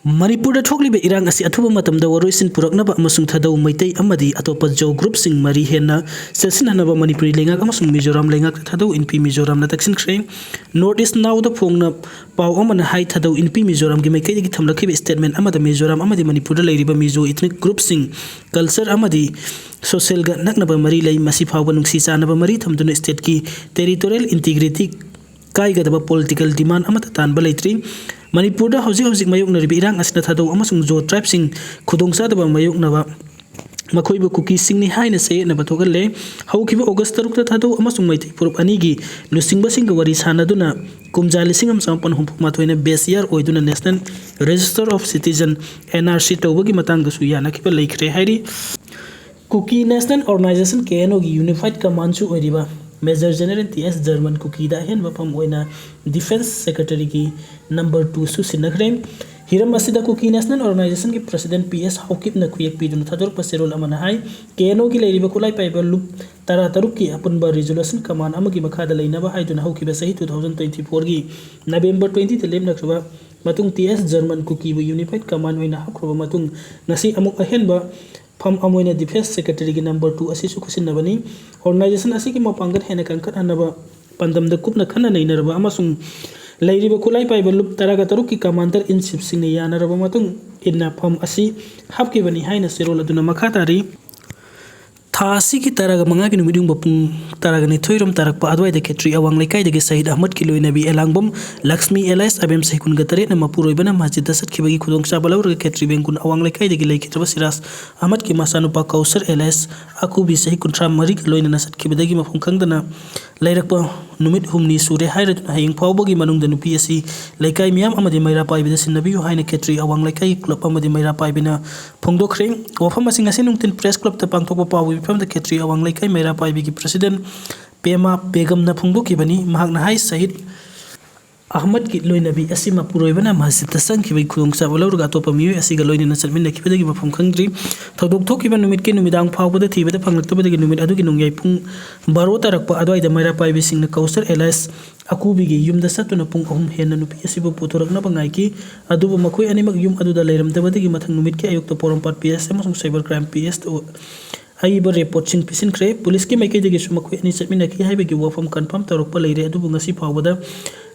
Manipur thokliba irang asi athuba matamda waroisin puraknaba amasung thadau maitai amadi atopa jo group sing mari henna sesinhanaba manipuri lengak amasung mizoram lengak thadau inpi mizoram na taksin khre north east now the phongna pau amana hai thadau inpi mizoram gi maikai gi thamlakhiba statement amada mizoram amadi manipur da leiriba mizo ethnic group sing culture amadi social ga naknaba mari lei masi phawba nungsi chanaba mari thamduna state ki territorial integrity kaigadaba political demand amata tanba leitri Manipur da hauzik mayokna ribi irang asna thadau amasung jo tribe sing khudongsadaba mayoknaba makoiba kuki sing ni haina se na bathogalle haukiba august 3 ta thadau amasung maitai purup anigi lusingba sing wari sanaduna kumjali singam sampan humphuma thoina base year oiduna national register of citizen nrc tawbagi matangda su yana kiba leikhre hairi Kuki national organization KNO gi unified command su oiriba Major General TS German Kuki da hen wapam oina Defense Secretary ki number 2 su sinakhrem hiram asida Kuki National Organization ki President PS Haukip na kuyak pidun thador paserol amana hai KNO ki leiriba kulai paiba loop tara taruk ki apunba resolution command amagi makhada leinaba haidun haukiba sahi 2024 gi November 20 telem naksuba matung TS German Kuki bu unified command oina hakroba matung nasi amuk ahenba Pam amoina Defense Secretary ki number 2 asi su khusin nabani organization asi ki mapangat hena kankat hanaba pandam da kupna khana nei naraba amasung leiriba kulai paiba lup taraga taruk ki commander in chief sing ne yana raba matung inna pam asi hapki bani haina serol aduna makhatari Thasi ki taraga manga ki numidung bapung taraga ni thoiram tarak pa adwai de ketri awang lekai de Sahid Ahmad ki loina bi elangbom Lakshmi Elias abem sehkun gatare na mapuroi bana masjid dasat ki bagi khudong sa balawr ke ketri bengkun awang lekai de lei kitraba siras Ahmad ki masanu pa Kausar Elias aku bi sehkun tram mari ki loina nasat ki bedagi mafung khangdana lairak pa numit humni sure hairat haying phawbagi manung da nupi asi lekai miam amadi maira pai bi sinabi yu haina ketri awang lekai club amadi maira pai bina phongdokhreng wafam asing asin nungtin press club ta pangthokpa pawi from the Ketri awang lekai maira pai bi president Pema Begum na phungdoki bani mahakna hai Sahid Ahmad ki loina bi asima puroibana masjid ta sang ki bai khudong sa balawr ga topa miyo asiga loina na salmin ki bedagi mafum khangri thodok thoki ba numit ki numidang phawbada thibada phanglak to bedagi numit adu ki nungyai phung 12 tarak pa adwai da maira pai bi sing na Kausar Elias akubi gi yum da satuna phung ahum henna nupi asibu putorak na bangai ki adu ba makhoi animak yum adu da leiram da bedagi mathang numit ki ayuk to porompat PS amasung cyber crime PS to Aiba report sing pisin kre police ki maikai de su makhoi ani chatmina ki haibe gi wafam confirm tarok pa leire adu ngasi phawbada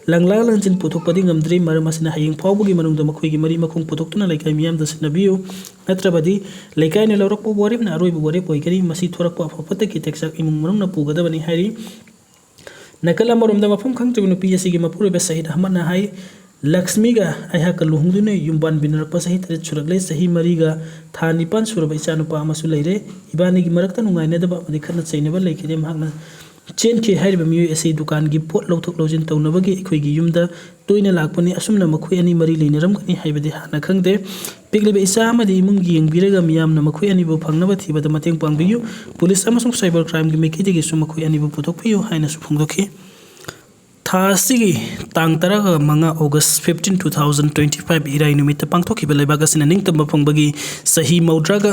langla lanjin puthok padi ngamdri maramasina haying phawbugi manung da makhoi gi mari makhung puthok tuna laikai miam da sinabiu natrabadi laikai ne lorok po warib na aroi bu warib poi kari masi thorak pa phapata ki teksak imung manung na pugada bani hairi nakala marom da mafum khang tibnu PSC gi mapure be Sahid Ahmad na hai Lakshmi ga aiha ka luhungdune yumban binar pa sahi tare churagle sahi mariga thani pan suraba ichanu pa amasu leire ibani gi marakta nungai ne daba madi khana chainaba leikide mahakna chen ki haiba miyo ase dukan gi pot lauthok lojin tawnaba gi ekhoi gi yumda toina lakpani asumna makhoi ani mari leinaram kani haibade hana khangde piglibe isa amadi imung gi yengbiraga miyam na makhoi ani bo phangnaba thibada mateng pangbiyu police amasung cyber crime gi mekide gi su makhoi ani bo puthok piyu haina su phungdoki Thasigi tang taraga manga August 15 2025 irai numita pangthoki belaibaga sinaning tamba phangbagi sahi maudraga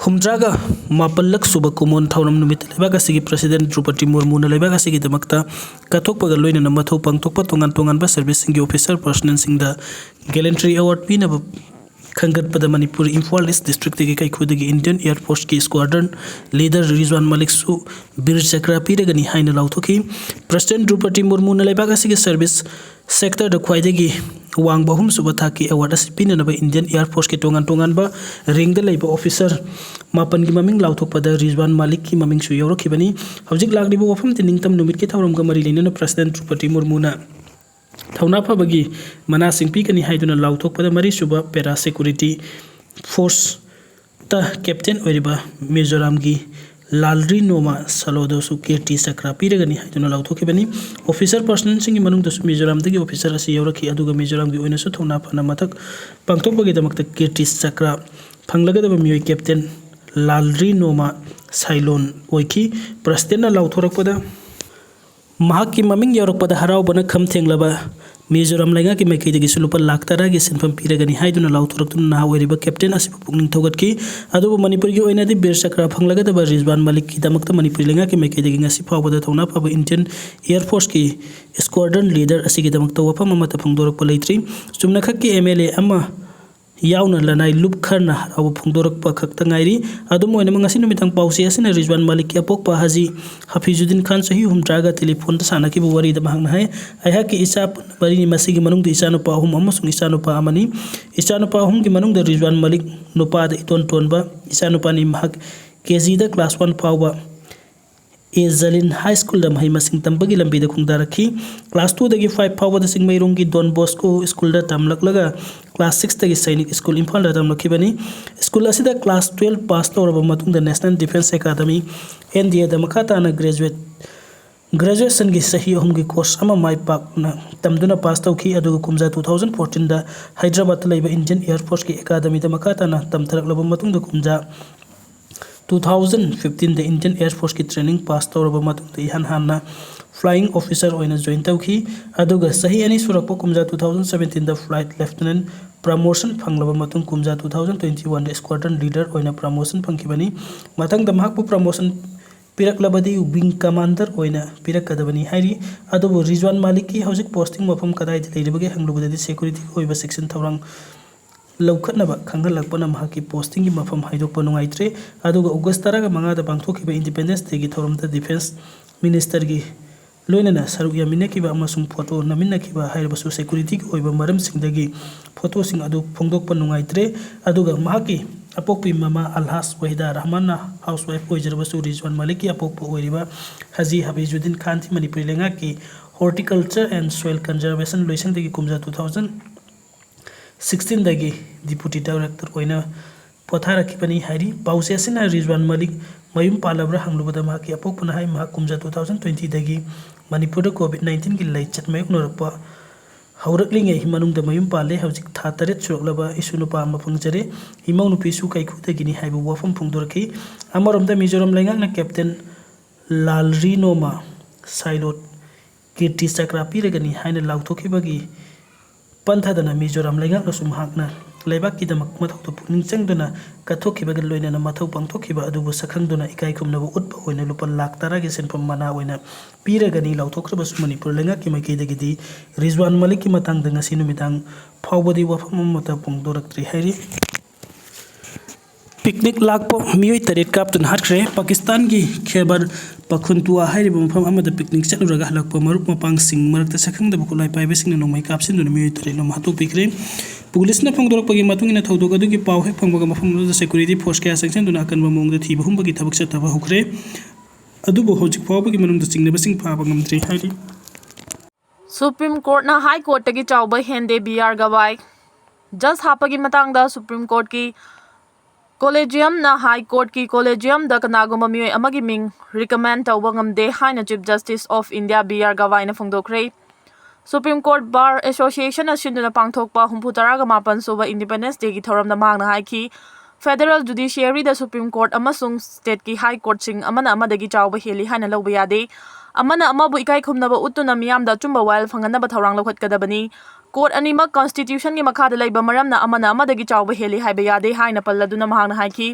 humdraga mapallak suba kumon thauram numita leibaga sigi president Drupadi Murmu na leibaga sigi damakta kathokpaga loina na mathau pangthokpa tongan ba service singi officer personnel singda gallantry award pina Khangat pada Manipur Imphal East District ki kai khudagi Indian Air Force ki squadron leader Rizwan Malik Su bir chakra piragani haina lauthoki President Drupadi Murmu na leibaga sigi service sector da khwaidagi wang bahum suba thaki award asipina na ba Indian Air Force ki tongan ba ring da leiba officer mapan gi maming lauthok pada Rizwan Malik ki maming su yorokhi bani hojik lagni bo wafam tiningtam numit ki thawram ga mari leina na President Drupadi Murmu na Thauna phabagi mana singpi kani haiduna lauthok pada mari suba para security force ta captain oriba Mizoram gi Lalri Noma Salodo su kirti sakra piragani haiduna lauthok bani officer personnel singi manung da su Mizoram dagi officer asi yoraki aduga Mizoram gi oina su thauna phana mathak pangthok bagi damakta kirti sakra phanglaga da mioi captain Lalri Noma Sailon oiki president na lauthorak pada Mahaki maming yorok pada harau bana kham thenglaba Mizoram lainga ki maikai dagi sulupa lakh tara gi senfam piragani haiduna lauturak tun na haweriba captain asibu pungning thogat ki adubu Manipur gi oina di bir sakra phanglaga da Rizwan Malik ki damakta Manipur lainga ki maikai dagi ngasi phawbada thawna phaba Indian Air Force ki squadron leader asigi damakta wapam amata phangdorak pa leitri chumna khak ki MLA ama yauna lanai lup kharna harawa phongdorakpa khakta ngairi adum oina mangasi numitang pause asina Rizwan Malik ki apokpa Haji Hafizuddin Khan sahi humtraga telephone ta sana ki wari da mahang hai aiha ki isa bari ni masigi manung da isa nupa hum amasung isa nupa amani isa nupa hum ki manung da Rizwan Malik nupa da iton tonba isa nupa ni mahak KG da class 1 pawba Zalin High School da mahi masing tambagi lambi da khungdarakhi class 2 dagi 5 phawa da singmairong gi Don Bosco School da tamlaklaga class 6 dagi Sainik School Imphal da tamlakhibani school asida class 12 pass tawraba matung da National Defense Academy NDA da makhata na graduation gi sahi ahum gi course ama mai pak na tamduna pass tawki adu kumja 2014 da Hyderabad laiba Indian Air Force ki academy da makhata na tamtharaklaba matung da kumja 2015 the Indian Air Force ki training pass tawraba matung da ihan hanna flying officer oina join tawki aduga sahi ani surakpa kumja 2017 the flight lieutenant promotion phanglaba matung kumja 2021 the squadron leader oina promotion phangkibani mathang da mahakpu promotion piraklabadi wing commander oina pirakadabani hairi adubu Rizwan Malik ki hojik posting mafam kadai leiribage hanglubadi security oiba section thaurang लौखनब खंगलपना महकी posting की मफम हाइदोप नुंगाइत्रे अदुगा अगस्त 3 मंगा दा पांगथोखिबा independence day की थौरमदा defence minister की लोइनना सरुक यामिनकिबा अमसुंग photo नमिनकिबा हाइरबसु security की ओइबा मरम सिंगदगी photo सिंग अदु फोंगदोप नुंगाइत्रे अदुगा महकी अपोकपी ममा अलहास वहीदा रहमान हाउस वाइफ ओइजरबसु Rizwan Malik की अपोकप ओइरिबा हाजी हफीजुद्दीन खान थी मणिपुरी लेंगा की हॉर्टिकल्चर एंड सॉइल कंजर्वेशन लोइसंग दगी कुमजा 2016 dagi deputy director oina potharakibani hairi pause asina Rizwan Malik mayum palabra hanglubada ma ki apokpuna hai ma kumja 2020 dagi Manipur da COVID-19 ki lai chatmay unorpa hauraklinge himanung da mayum pale hawjik tha taret choklaba isunu pa ma phungjare himau nupi su kai khu dagi ni haibu wafam phungdorki amarom da Mizoram lengang na captain Lalrino ma Sailot kirti sakrapi regani haina lauthokibagi पंथादना मिजोराम लेंगाक नसुम हाकना लेबाक की दमक मथौतो पुनिंग चंगदना कथोखिबा लोइना मथौ पंगथोखिबा अदुबु सखंगदना इकाई खुमनबु Utba होइना लुपा lakh 10 के सेनफम मना होइना पीरगनी लाउथोख्रबसु मणिपुर लेंगाक की मकेदगिदी Rizwan Malik की मतंग दंगसी नुमितांग फावबदी वफम मता पुंगदोरक्त्री हैरी पिकनिक लाखपो मियोई तरेट काप्तुन हाटख्रे पाकिस्तान की खेबर पखुनतुआ हाइरिब मफम अमदा पिकनिक चलुरगा हलकपो मरुप मपांग सिंग मरकता सखंगदब खुलाई पाइबसिंग नोंमै कापसिन मियोई तरेट लो महतो पिकरे पुलिसना फंगदोरकपगी मतुंगिना थौदोग अदुगी पाव हेक फंगबगा मफम सिक्योरिटी फोर्स क्या सेक्शनदुना अकनबा मोंगदा थीबा हुंबगी थबक चतबा हुखरे अदुबो होजिक फावबगी मनुंगदा चिंगनबसिंग फाबा नमद्रे हाइरि सुप्रीम कोर्ट ना हाई कोर्ट तगी चावबा हेंदे बीआर गवाई जज हापगी मतंगदा सुप्रीम कोर्ट की Collegium na High Court ki Collegium da kanaguma miyoy amagi ming recommend tawba ngamde haina Chief Justice of India BR Gawai na phongdokre Supreme Court Bar Association na sinduna pangthokpa humputaraga mapan suba Independence Day ki thoram da mangna hai ki Federal Judiciary da Supreme Court amasung State ki High Court sing amana amadagi chawba heli haina lawba yade amana amabu ikai khumnaba utuna miyam da chumba while phangana ba thorang lokhat kadabani Court anima constitution ki makhada laiba maramna amana amadagi chawba heli haiba yade haina palladuna mahangna haiki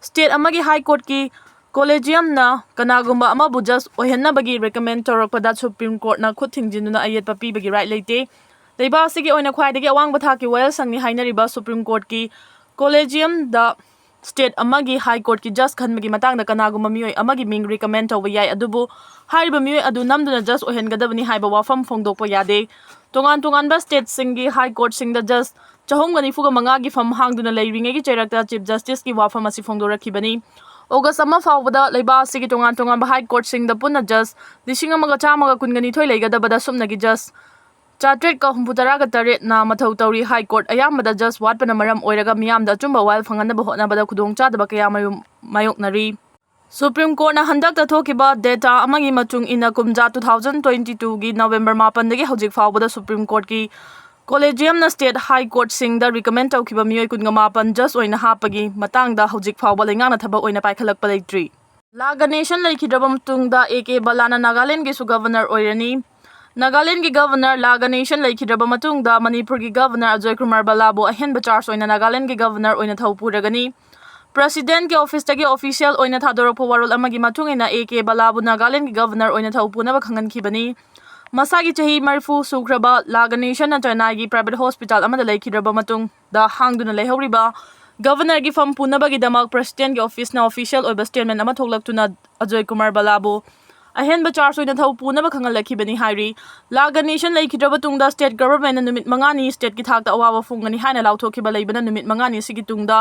state amagi high court ki collegium na kanagumba amabu just ohenna bagi recommend torokpada Supreme Court na khut thingjinuna ayet papi bagi right leite leiba sigi oina khwaidagi awang batha ki well sangni haina riba Supreme Court ki collegium da state amagi high court ki just khanmagi matang da kanagumba miyoy amagi ming recommend tawba yai adubu haiba miyoy adu namduna just ohengadabani haiba wafam phongdokpa yade tongan ba state singi high court sing da just chahongani fuga manga gi fam hangduna leiringe gi cherakta Chief Justice ki wafam asi phongdorakhibani August ama fawbada leiba sigi tongan ba high court sing da punna just lishinga maga chamaga kungani thoi leigadabada sumnagi just Chatret ka humputara ka taret na mathau tawri high court ayamada just watpana maram oiraga miyam da chumba while phangana ba hotna bada khudong chadaba kaya mayoknari Supreme Court na handak ta thokiba data amagi machung ina kumja 2022 gi November 8 dagi hojik fawbada Supreme Court ki Collegium na State High Court sing da recommend tawkiba miyoy kunga mapan just oina hapagi matang da hojik fawba lengang na thaba oina paikhalak palaitri Laga Nation laikhidraba matung da AK Balana Nagaland gi su governor oirani Nagaland ki governor Laga Nation laikhidraba matung da Manipur ki governor Ajoy Kumar Balabo ahen bachars oina Nagaland ki governor oina thawpuragani President के office तक official ओइना थादोरप वारोल अमगी मथुंगिना AK Balabu Nagaland की governor ओइना थौपुना बखंगन खिबनी Masagi chahi marfu sukraba laganation na Chennai gi private hospital amada leikhidraba matungda hangduna leihoriba Governor gi fam punabagi damak President gi office na official oiba statement ama thoklaktuna Ajay Kumar Balabo ahenba charge oina thau punaba khangalakibani hairi laganation leikhidraba tungda state government na numit mangani state gi thakta awawa fungani haina lauthokiba leibana numit mangani sigi tungda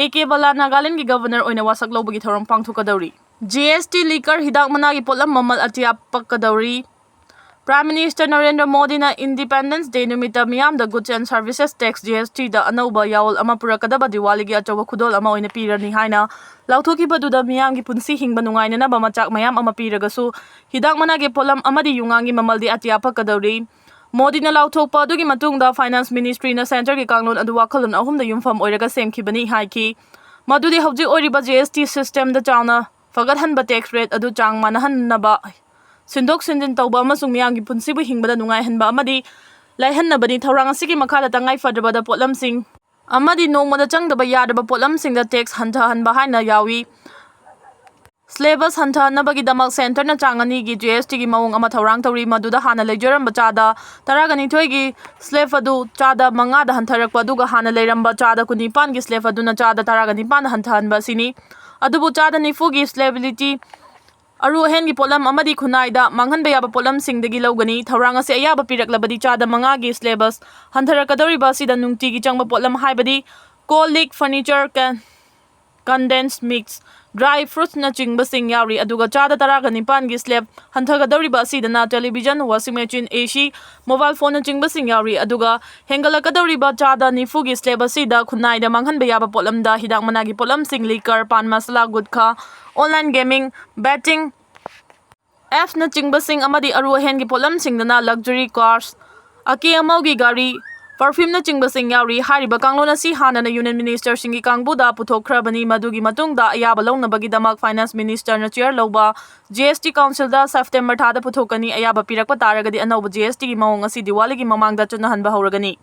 AK Bala Nagaland gi governor oina wasak lobagi thoram pangthokadauri GST liquor hidak managi potlam mamal atia pakkadauri Prime Minister Narendra Modi na Independence Day numita miyam the Goods and Services Tax GST da anauba yawol ama purakadaba Diwali gi achawa khudol ama oina pirani haina lauthokiba duda miyam gi punsi hingba nungaina na bamachak mayam ama piragasu hidak managi polam amadi yungangi mamaldi atia pakadauri Modi na lauthokpa adugi matungda Finance Ministry na Center gi kanglon adu wakhalon ahum da yumfam oiraga semkhibani haiki madudi hawji oiriba GST system da chawna fagathanba tax rate adu chang manahanaba Sindok Sindin Tauba amasung miyamgi punsibu hingbada nungaihanba amadi laihanabani thorang asigi makhada tangai fadrabada potlamsing amadi nongmada changdaba yadaba potlamsing da tax hantahanba haina yawi Syllabus hantahanabagi damak center na changani gi GST gi maung ama thorang tauri maduda hana leijaramba chada taragani thoigi slave adu chada mangada hantarakpa aduga hana leiramba chada kunipan gi slave adu na chada taragani pan hantahanba sini adubu chada nifu gi slability Aru hen gi polam amadi khunai da manghan bayaba polam sing dagi logani thorang ase ayaba piraklabadi chada manga gi syllabus hantarakadori ba sida nungti gi changba polam haibadi cold furniture condensed mix dry fruits na chingba sing yauri aduga chada taragani pan gi slab hantagadori ba sida na television washing machine AC mobile phone na chingba sing yauri aduga hengalakadori ba chada nifu gi slab sida khunai da manghan bayaba polam da hidak managi polam sing liquor pan masala gutkha online gaming betting apps na chingba sing amadi aru hen gi polam sing dana luxury cars ake amaugi gari perfume na chingba sing yauri hariba kanglona si hana na union minister singi kangbuda puthokhrabani madugi matungda ayaba longna bagi damak finance minister na chair loba GST council da September thada puthokani ayaba pirakpa taragadi anauba GST gi maung asi Diwali gi mamangda chunahanba horagani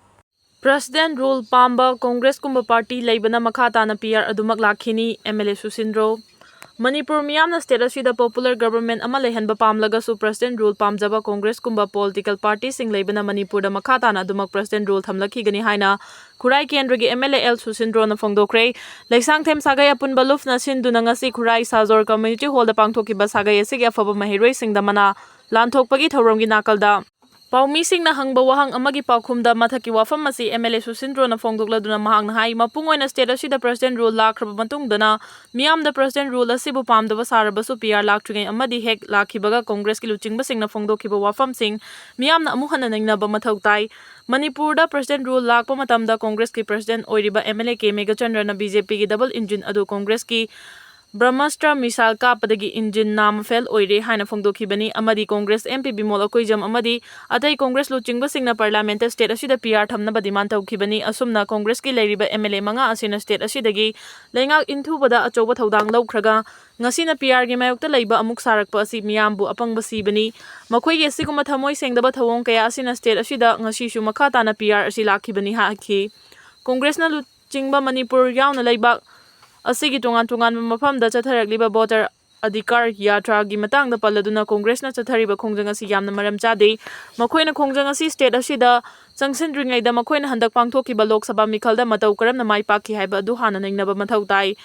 President rule pamba Congress kumba party leibana makha tana PR adumak lakhini MLA Sushindro Manipur miyamna state asida popular government ama lehanba pamlaga su President rule pamjaba Congress kumba political party sing leibana Manipur da makha tana adumak President rule thamlaki gani haina Khurai Kendra gi MLA L Sushindro na phongdokre leisang them sagai apunba luf na sinduna ngasi Khurai Sajor community hall da pangthokiba sagai asigi afaba mahiroi sing da mana lanthokpagi thoromgi nakalda Paumi sing na hangba wahang amagi paukhumda mathaki wafam masi MLA Sushindro na phongdokladuna mahang na hai mapungoi na state asida President rule lakraba matungdana miyam da President rule asibu pamdaba sarabasu PR laktringai amadi hek lakhibaga Congress ki luchingba sing na phongdokhiba wafam sing miyam na amuhana naingnaba mathau tai Manipur da President rule lakpa matamda Congress ki President oiriba MLA K Megachandra na BJP ki double engine adu Congress ki Brahmastra misal kapadagi engine nam fail oire haina phongdokhibani amadi Congress MP Bimol akoijam amadi atai Congress luchingba singna parliament state asida PR thamnaba demand taukhibani asumna Congress ki leiriba MLA manga asina state asidagi leingak inthubada achoba thodang laukhraga ngasina PR gi mayokta leiba amuk sarakpa asi miyambu apangba sibani makhoi gi siguma thamoi sengdaba thawong kaya asina state asida ngasi su makha tana PR asi lakhibani ha ki Congress na luchingba Manipur yauna leiba asigi tungan mafamda chatharakliba voter adhikar yatra gi matangda palladuna Congress na chathariba khongjang asi yamna maram chade makhoina khongjang asi state asida changsindringai da makhoina handak pangthokiba Lok Sabha mikhalda matau karamna mai pakhi haiba adu hana naingnaba mathau tai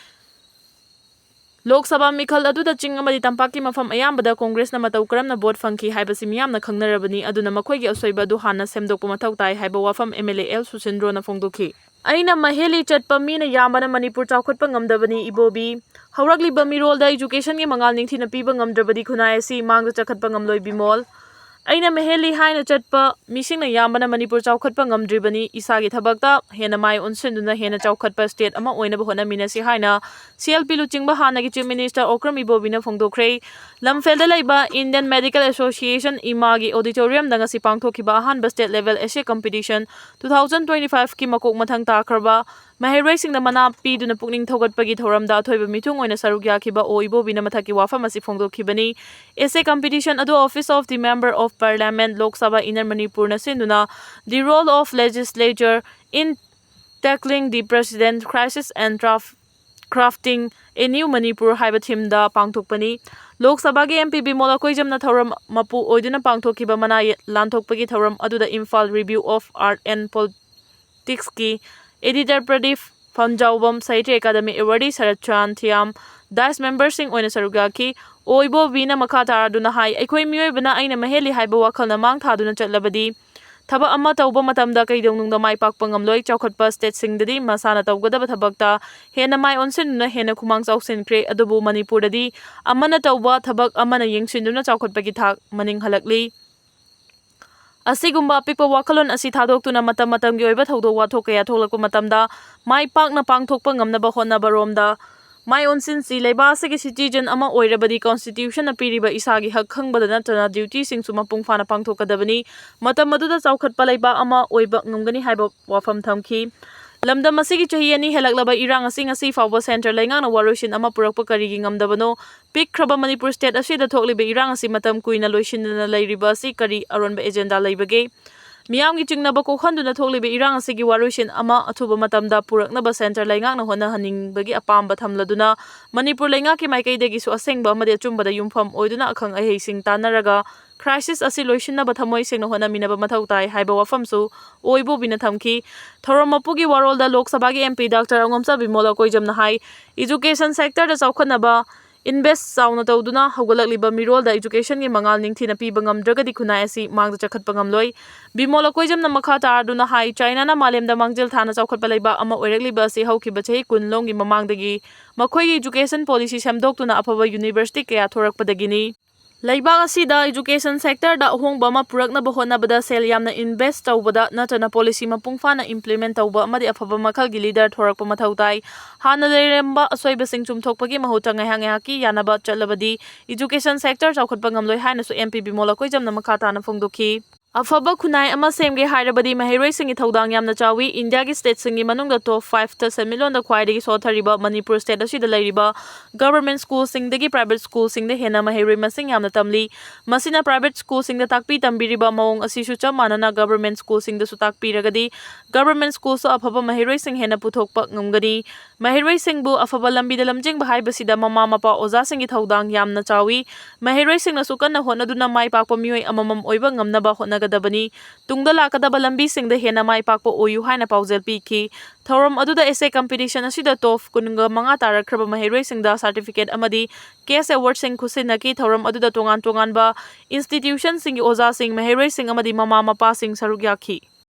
Lok Sabha mikhal adu da ching amadi tampaki mafam ayambada Congress na matau karamna vote fangki haiba simiyamna khangnarabani aduna makhoigi asoiba adu hana semdokpa mathau tai haiba wafam MLA L Sushindro na phongdokhi Aina maheli chatpa mina yamana Manipur chawkhotpa ngamdabani Ibobi haurakliba mirolda education gi mangal ningthina piba ngamdrabadi khunai asi mangda chakhatpa ngamloi Bimol Aina maheli haina chatpa misingna yamana Manipur chawkhotpa ngamdribani isagi thabakta hena mai unsinduna hena chawkhatpa state ama oina bahona minasi haina CLP luchingba hana gi chief minister Okram Ibobi na phongdokre lamfelda leiba Indian Medical Association IMA gi auditorium danga si pangthokhiba ahanba state level essay competition 2025 ki makok mathang takraba mahiroi singna mana piduna pukning thogatpagi thoramda athoiba mithung oina saruk yakhiba o Ibobi na mathaki wafam asi phongdokhibani essay competition adu office of the member of parliament Lok Sabha Inner Manipur na sinduna the role of legislature in tackling the president crisis and crafting a new Manipur haiba thim da pangthokpani Lok Sabha gi MP Bimol Koijamna Thoram Mapu Oiduna Pangthokiba Mana Lanthokpagi Thoram Aduda Imphal Review of Art and Politics ki Editor Pradeep Famjaubam Sahitya Academy Awardee Sarachan Thiam Dice members sing oina sarugaki Ibobi na makha taraduna hai aikoi miyoibana aina maheli haiba wakhalna mang thaduna chatlabadi Thaba amma tauba matamda kaidongnungda mai pakpa ngamloi chawkhatpa state singdadi masana tawgadaba thabakta hena mai onsinuna hena khumang chawsinkre adubu Manipur dadi amana tauba thabak amana yengsinuna chawkhatpagi thak maning halakli Asigumba apikpa wakalon asi thadokuna matam matamgi oiba thawdok wathok kaya tholakpa matamda mai pakna pangthokpa ngamnaba hotnaba romda Mai onsin si leiba sigi citizen ama oirabadi constitution apiriba isagi hak khangbada natana duty singsu mapung fana pangthokadabani matam maduda chawkhatpa leiba ama oiba ngamgani haiba wafam thamki lamdam asigi chahi ani helaklaba irang asi fawba center laingana warushin ama purakpa karigi ngamdabano pikhraba Manipur state asida thokliba irang asi matam kuina loishinna leiriba asi kari aronba agenda leibage Miyamgi chingnaba kokhanduna thokliba irang asigi warushin ama athuba matamda puraknaba center laingakna hona haningbagi apamba thamladuna Manipur laingaki maikaidagi su asengba amade achumbada yumpham oiduna akhang aheising tanaraga crisis asi loishinnaba thamoi sengna hona minaba mathau tai haiba wafamsu Ibobina thamki thorom mapugi warolda Lok Sabha gi MP Dr. Angomsa Bimol Koijamna hai education sector da chawkhanaba Invest sauna tawduna haugalakliba mirolda education gi mangal ningthina piba ngamdragadi khunai asi mangda chakhatpa ngamloi Bimol Koijamna makha taraduna hai China na malemda mangjil thana chawkhatpa leiba ama oirakliba asi haukiba chahi kunlong gi mamangdagi makhoi education policy semdoktuna afaba university kaya thorakpadagini Laibak asida education sector da ahongba ma puraknaba hotnabada sel yamna invest tawbada natana policy mapungfana implement tawba amadi afaba makhalgi leader thorakpa mathau tai hana leiremba asoiba sing chumthokpagi mahuta ngaihaki yanaba chatlabadi education sector chawkhatpa ngamloi haina su MP Bimol Koijamna makha tana phongdokhi Afaba khunai ama semge hairabadi maheroi singi thodang yamna chawi India gi state singi manungda top 5 ta semilon da khwaidagi sothariba Manipur state asida leiriba government school singdagi private school singda hena maheroi masing yamna tamli masina private school singda takpi tambiriba maung asisu chamanana government school singda su takpi ragadi government school so afaba maheroi sing hena puthokpa ngamgani maheroi singbu afaba lambi da lamjing bahai basida mama mapa oza singi thodang yamna chawi maheroi singna su kanna honaduna mai pakpa mioi amamam oiba ngamnaba hona Dabani tungda lakadaba lambi singda hena mai pakpa oyu haina paujel piki thorom aduda essay competition asida top kununga manga tarakhraba maheroi singda certificate amadi case award sing khusinaki thorom aduda tongan ba institution singi oza sing maheroi sing amadi mama mapa sing sarugyakhi